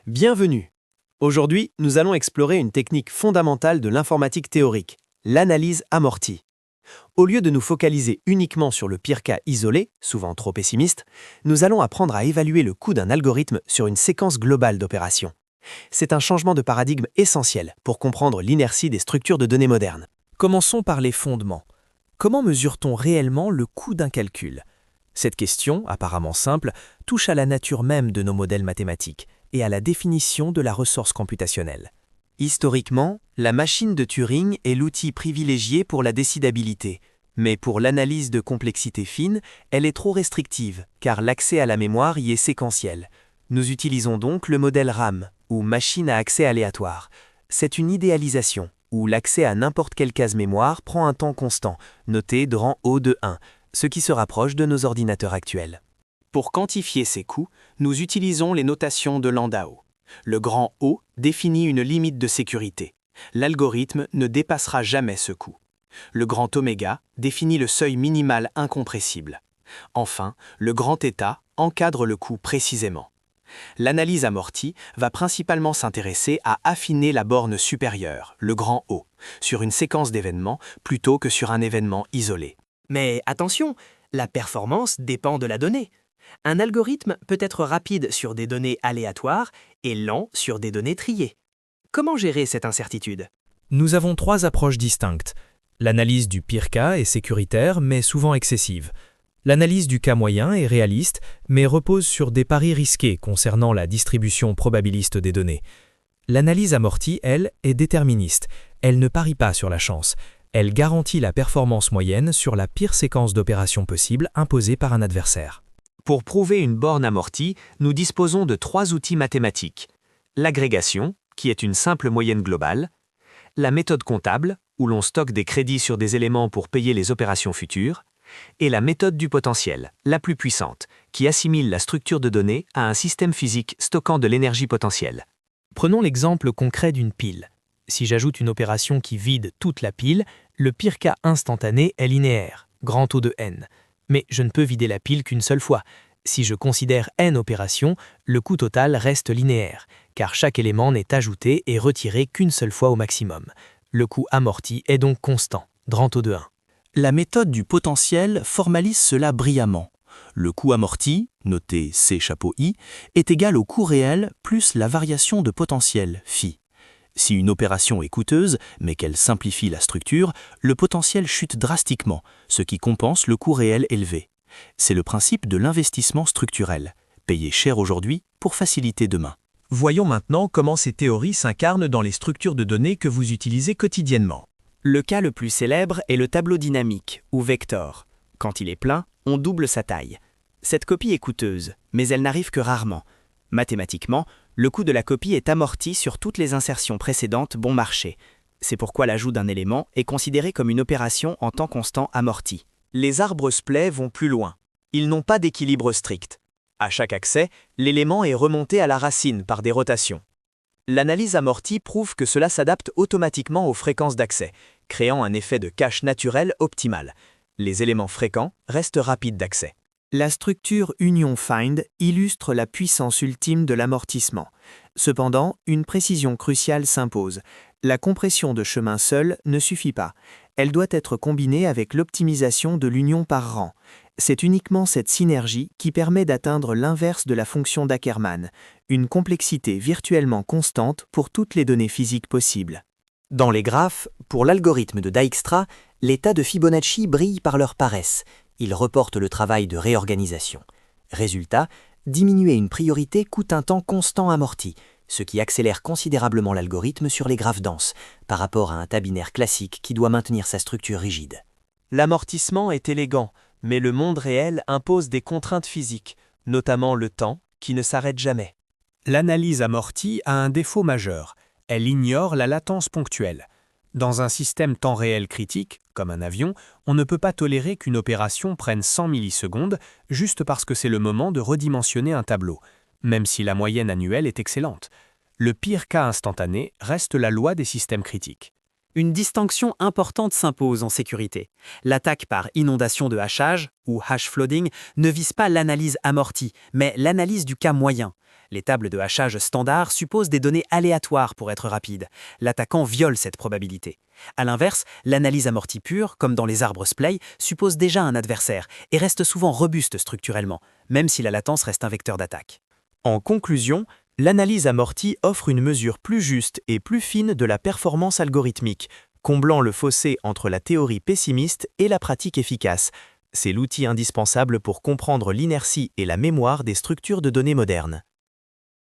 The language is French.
Bienvenue. Aujourd'hui, nous allons explorer une technique fondamentale de l'informatique théorique, l'analyse amortie. Au lieu de nous focaliser uniquement sur le pire cas isolé, souvent trop pessimiste, nous allons apprendre à évaluer le coût d'un algorithme sur une séquence globale d'opérations. C'est un changement de paradigme essentiel pour comprendre l'inertie des structures de données modernes. Commençons par les fondements. Comment mesure-t-on réellement le coût d'un calcul? Cette question, apparemment simple, touche à la nature même de nos modèles mathématiques et à la définition de la ressource computationnelle. Historiquement, la machine de Turing est l'outil privilégié pour la décidabilité. Mais pour l'analyse de complexité fine, elle est trop restrictive, car l'accès à la mémoire y est séquentiel. Nous utilisons donc le modèle RAM, ou machine à accès aléatoire. C'est une idéalisation, où l'accès à n'importe quelle case mémoire prend un temps constant, noté de rang O de 1, ce qui se rapproche de nos ordinateurs actuels. Pour quantifier ces coûts, nous utilisons les notations de Landau. Le grand O définit une limite de sécurité. L'algorithme ne dépassera jamais ce coût. Le grand oméga définit le seuil minimal incompressible. Enfin, le grand θ encadre le coût précisément. L'analyse amortie va principalement s'intéresser à affiner la borne supérieure, le grand O, sur une séquence d'événements plutôt que sur un événement isolé. Mais attention, la performance dépend de la donnée. Un algorithme peut être rapide sur des données aléatoires et lent sur des données triées. Comment gérer cette incertitude? Nous avons trois approches distinctes. L'analyse du pire cas est sécuritaire, mais souvent excessive. L'analyse du cas moyen est réaliste, mais repose sur des paris risqués concernant la distribution probabiliste des données. L'analyse amortie, elle, est déterministe. Elle ne parie pas sur la chance. Elle garantit la performance moyenne sur la pire séquence d'opérations possible imposée par un adversaire. Pour prouver une borne amortie, nous disposons de trois outils mathématiques. L'agrégation, qui est une simple moyenne globale, la méthode comptable, où l'on stocke des crédits sur des éléments pour payer les opérations futures, et la méthode du potentiel, la plus puissante, qui assimile la structure de données à un système physique stockant de l'énergie potentielle. Prenons l'exemple concret d'une pile. Si j'ajoute une opération qui vide toute la pile, le pire cas instantané est linéaire, grand O de n. Mais je ne peux vider la pile qu'une seule fois. Si je considère n opérations, le coût total reste linéaire, car chaque élément n'est ajouté et retiré qu'une seule fois au maximum. Le coût amorti est donc constant, grand O de 1. La méthode du potentiel formalise cela brillamment. Le coût amorti, noté C chapeau I, est égal au coût réel plus la variation de potentiel, phi. Si une opération est coûteuse, mais qu'elle simplifie la structure, le potentiel chute drastiquement, ce qui compense le coût réel élevé. C'est le principe de l'investissement structurel. Payer cher aujourd'hui pour faciliter demain. Voyons maintenant comment ces théories s'incarnent dans les structures de données que vous utilisez quotidiennement. Le cas le plus célèbre est le tableau dynamique, ou vector. Quand il est plein, on double sa taille. Cette copie est coûteuse, mais elle n'arrive que rarement. Mathématiquement, le coût de la copie est amorti sur toutes les insertions précédentes bon marché. C'est pourquoi l'ajout d'un élément est considéré comme une opération en temps constant amorti. Les arbres splay vont plus loin. Ils n'ont pas d'équilibre strict. À chaque accès, l'élément est remonté à la racine par des rotations. L'analyse amortie prouve que cela s'adapte automatiquement aux fréquences d'accès, créant un effet de cache naturel optimal. Les éléments fréquents restent rapides d'accès. La structure union-find illustre la puissance ultime de l'amortissement. Cependant, une précision cruciale s'impose. La compression de chemin seule ne suffit pas. Elle doit être combinée avec l'optimisation de l'union par rang. C'est uniquement cette synergie qui permet d'atteindre l'inverse de la fonction d'Ackermann, une complexité virtuellement constante pour toutes les données physiques possibles. Dans les graphes, pour l'algorithme de Dijkstra, les tas de Fibonacci brillent par leur paresse. Ils reportent le travail de réorganisation. Résultat, diminuer une priorité coûte un temps constant amorti, ce qui accélère considérablement l'algorithme sur les graphes denses, par rapport à un tas binaire classique qui doit maintenir sa structure rigide. L'amortissement est élégant, mais le monde réel impose des contraintes physiques, notamment le temps, qui ne s'arrête jamais. L'analyse amortie a un défaut majeur. Elle ignore la latence ponctuelle. Dans un système temps réel critique, comme un avion, on ne peut pas tolérer qu'une opération prenne 100 millisecondes juste parce que c'est le moment de redimensionner un tableau, même si la moyenne annuelle est excellente. Le pire cas instantané reste la loi des systèmes critiques. Une distinction importante s'impose en sécurité. L'attaque par inondation de hachage, ou hash flooding, ne vise pas l'analyse amortie, mais l'analyse du cas moyen. Les tables de hachage standard supposent des données aléatoires pour être rapides. L'attaquant viole cette probabilité. A l'inverse, l'analyse amortie pure, comme dans les arbres splay, suppose déjà un adversaire et reste souvent robuste structurellement, même si la latence reste un vecteur d'attaque. En conclusion, l'analyse amortie offre une mesure plus juste et plus fine de la performance algorithmique, comblant le fossé entre la théorie pessimiste et la pratique efficace. C'est l'outil indispensable pour comprendre l'inertie et la mémoire des structures de données modernes.